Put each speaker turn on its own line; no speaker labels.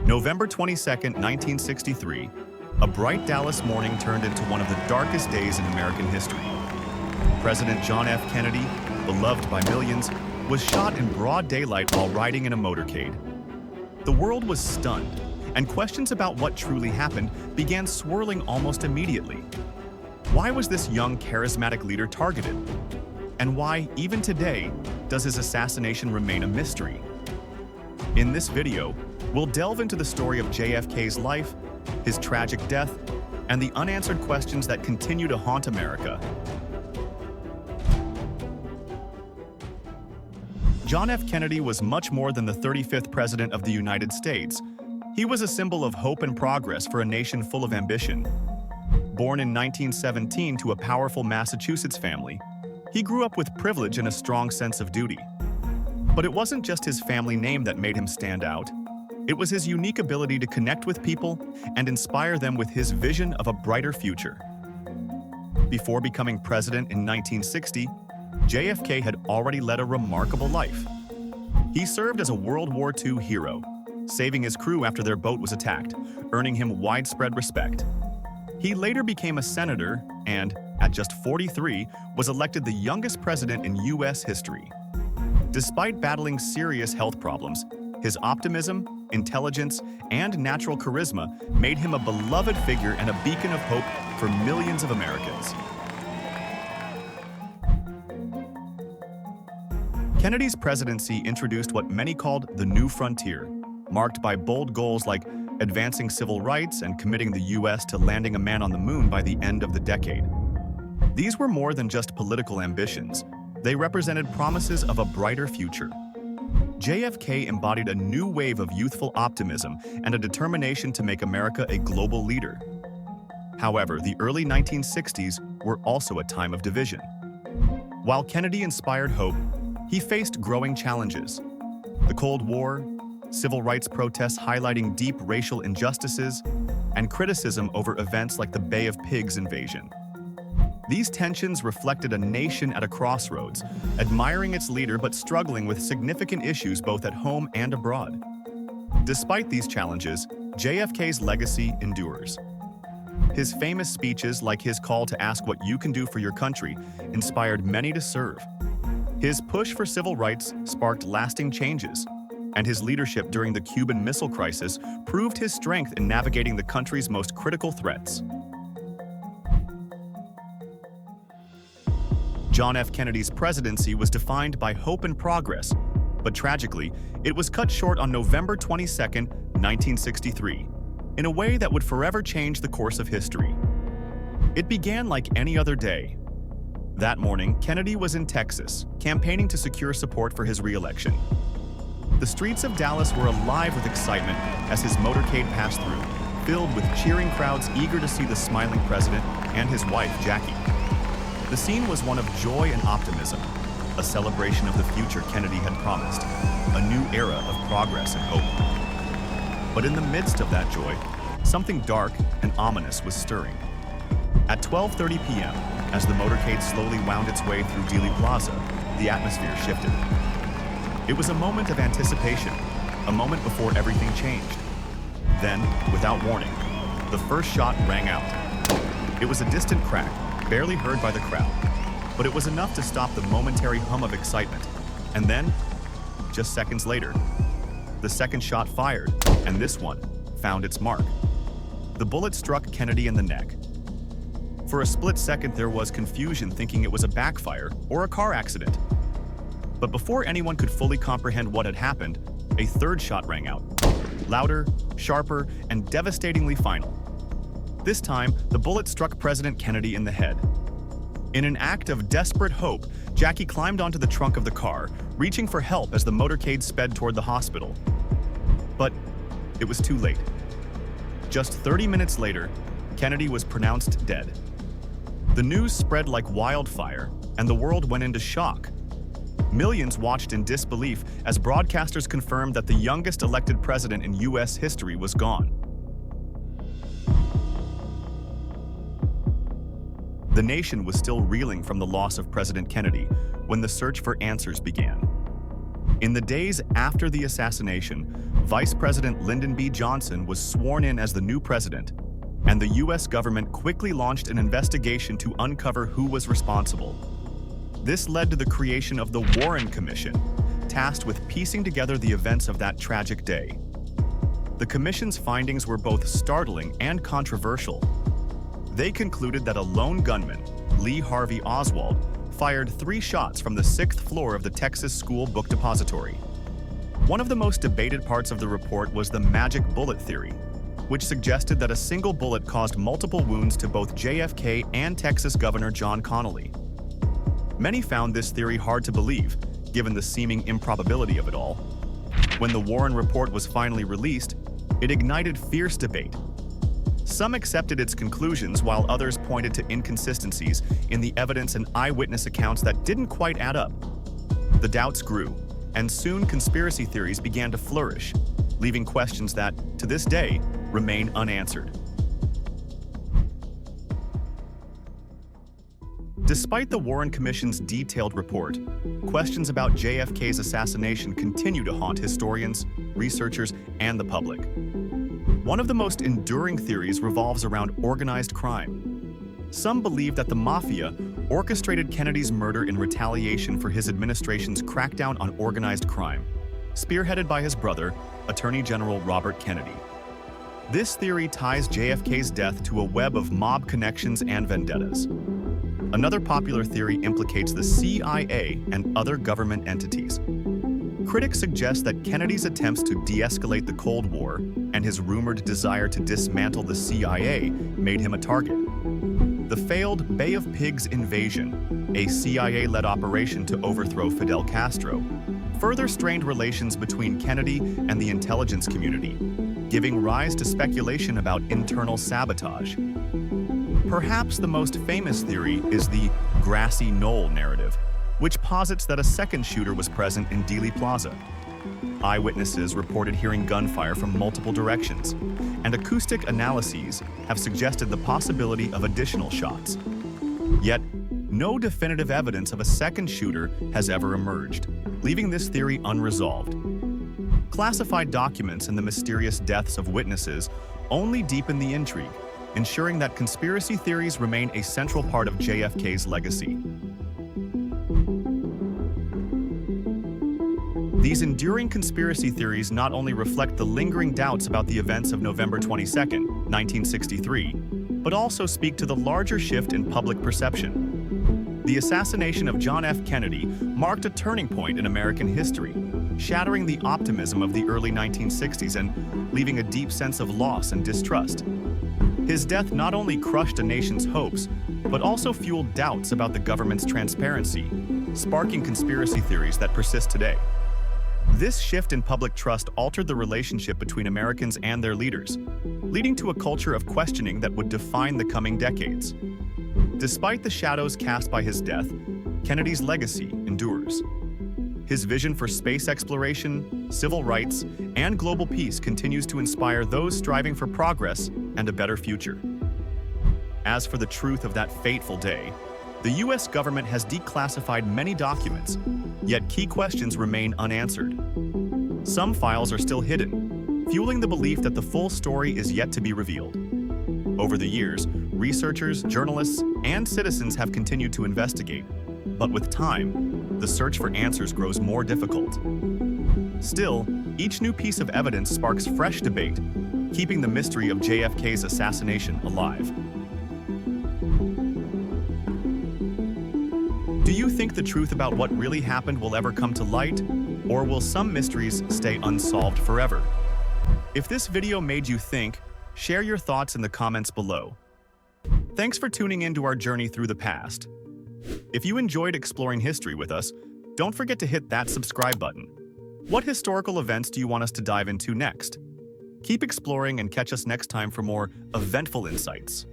November 22, 1963, a bright Dallas morning turned into one of the darkest days in American history. President John F. Kennedy, beloved by millions, was shot in broad daylight while riding in a motorcade. The world was stunned, and questions about what truly happened began swirling almost immediately. Why was this young, charismatic leader targeted? And why, even today, does his assassination remain a mystery? In this video, we'll delve into the story of JFK's life, his tragic death, and the unanswered questions that continue to haunt America. John F. Kennedy was much more than the 35th President of the United States. He was a symbol of hope and progress for a nation full of ambition. Born in 1917 to a powerful Massachusetts family, he grew up with privilege and a strong sense of duty. But it wasn't just his family name that made him stand out. It was his unique ability to connect with people and inspire them with his vision of a brighter future. Before becoming president in 1960, JFK had already led a remarkable life. He served as a World War II hero, saving his crew after their boat was attacked, earning him widespread respect. He later became a senator and, at just 43, was elected the youngest president in U.S. history. Despite battling serious health problems, his optimism, intelligence, and natural charisma made him a beloved figure and a beacon of hope for millions of Americans. Kennedy's presidency introduced what many called the new frontier, marked by bold goals like advancing civil rights and committing the U.S. to landing a man on the moon by the end of the decade. These were more than just political ambitions. They represented promises of a brighter future. JFK embodied a new wave of youthful optimism and a determination to make America a global leader. However, the early 1960s were also a time of division. While Kennedy inspired hope, he faced growing challenges. The Cold War, civil rights protests highlighting deep racial injustices, and criticism over events like the Bay of Pigs invasion. These tensions reflected a nation at a crossroads, admiring its leader but struggling with significant issues both at home and abroad. Despite these challenges, JFK's legacy endures. His famous speeches, like his call to ask what you can do for your country, inspired many to serve. His push for civil rights sparked lasting changes, and his leadership during the Cuban Missile Crisis proved his strength in navigating the country's most critical threats. John F. Kennedy's presidency was defined by hope and progress, but tragically, it was cut short on November 22, 1963, in a way that would forever change the course of history. It began like any other day. That morning, Kennedy was in Texas, campaigning to secure support for his re-election. The streets of Dallas were alive with excitement as his motorcade passed through, filled with cheering crowds eager to see the smiling president and his wife, Jackie. The scene was one of joy and optimism, a celebration of the future Kennedy had promised, a new era of progress and hope. But in the midst of that joy, something dark and ominous was stirring. At 12:30 p.m., as the motorcade slowly wound its way through Dealey Plaza, the atmosphere shifted. It was a moment of anticipation, a moment before everything changed. Then, without warning, the first shot rang out. It was a distant crack, barely heard by the crowd, but it was enough to stop the momentary hum of excitement. And then, just seconds later, the second shot fired, and this one found its mark. The bullet struck Kennedy in the neck. For a split second, there was confusion, thinking it was a backfire or a car accident. But before anyone could fully comprehend what had happened, a third shot rang out, louder, sharper, and devastatingly final. This time, the bullet struck President Kennedy in the head. In an act of desperate hope, Jackie climbed onto the trunk of the car, reaching for help as the motorcade sped toward the hospital. But it was too late. Just 30 minutes later, Kennedy was pronounced dead. The news spread like wildfire, and the world went into shock. Millions watched in disbelief as broadcasters confirmed that the youngest elected president in U.S. history was gone. The nation was still reeling from the loss of President Kennedy when the search for answers began. In the days after the assassination, Vice President Lyndon B. Johnson was sworn in as the new president, and the U.S. government quickly launched an investigation to uncover who was responsible. This led to the creation of the Warren Commission, tasked with piecing together the events of that tragic day. The commission's findings were both startling and controversial. They concluded that a lone gunman, Lee Harvey Oswald, fired 3 shots from the 6th floor of the Texas School Book Depository. One of the most debated parts of the report was the magic bullet theory, which suggested that a single bullet caused multiple wounds to both JFK and Texas Governor John Connally. Many found this theory hard to believe, given the seeming improbability of it all. When the Warren report was finally released, it ignited fierce debate. Some accepted its conclusions, while others pointed to inconsistencies in the evidence and eyewitness accounts that didn't quite add up. The doubts grew, and soon conspiracy theories began to flourish, leaving questions that, to this day, remain unanswered. Despite the Warren Commission's detailed report, questions about JFK's assassination continue to haunt historians, researchers, and the public. One of the most enduring theories revolves around organized crime. Some believe that the Mafia orchestrated Kennedy's murder in retaliation for his administration's crackdown on organized crime, spearheaded by his brother, Attorney General Robert Kennedy. This theory ties JFK's death to a web of mob connections and vendettas. Another popular theory implicates the CIA and other government entities. Critics suggest that Kennedy's attempts to de-escalate the Cold War and his rumored desire to dismantle the CIA made him a target. The failed Bay of Pigs invasion, a CIA-led operation to overthrow Fidel Castro, further strained relations between Kennedy and the intelligence community, giving rise to speculation about internal sabotage. Perhaps the most famous theory is the grassy knoll narrative, which posits that a second shooter was present in Dealey Plaza. Eyewitnesses reported hearing gunfire from multiple directions, and acoustic analyses have suggested the possibility of additional shots. Yet, no definitive evidence of a second shooter has ever emerged, leaving this theory unresolved. Classified documents and the mysterious deaths of witnesses only deepen the intrigue, ensuring that conspiracy theories remain a central part of JFK's legacy. These enduring conspiracy theories not only reflect the lingering doubts about the events of November 22, 1963, but also speak to the larger shift in public perception. The assassination of John F. Kennedy marked a turning point in American history, shattering the optimism of the early 1960s and leaving a deep sense of loss and distrust. His death not only crushed a nation's hopes, but also fueled doubts about the government's transparency, sparking conspiracy theories that persist today. This shift in public trust altered the relationship between Americans and their leaders, leading to a culture of questioning that would define the coming decades. Despite the shadows cast by his death, Kennedy's legacy endures. His vision for space exploration, civil rights, and global peace continues to inspire those striving for progress and a better future. As for the truth of that fateful day, the U.S. government has declassified many documents, yet key questions remain unanswered. Some files are still hidden, fueling the belief that the full story is yet to be revealed. Over the years, researchers, journalists, and citizens have continued to investigate, but with time, the search for answers grows more difficult. Still, each new piece of evidence sparks fresh debate, keeping the mystery of JFK's assassination alive. Do you think the truth about what really happened will ever come to light, or will some mysteries stay unsolved forever? If this video made you think, share your thoughts in the comments below. Thanks for tuning in to our journey through the past. If you enjoyed exploring history with us, don't forget to hit that subscribe button. What historical events do you want us to dive into next? Keep exploring and catch us next time for more eventful insights.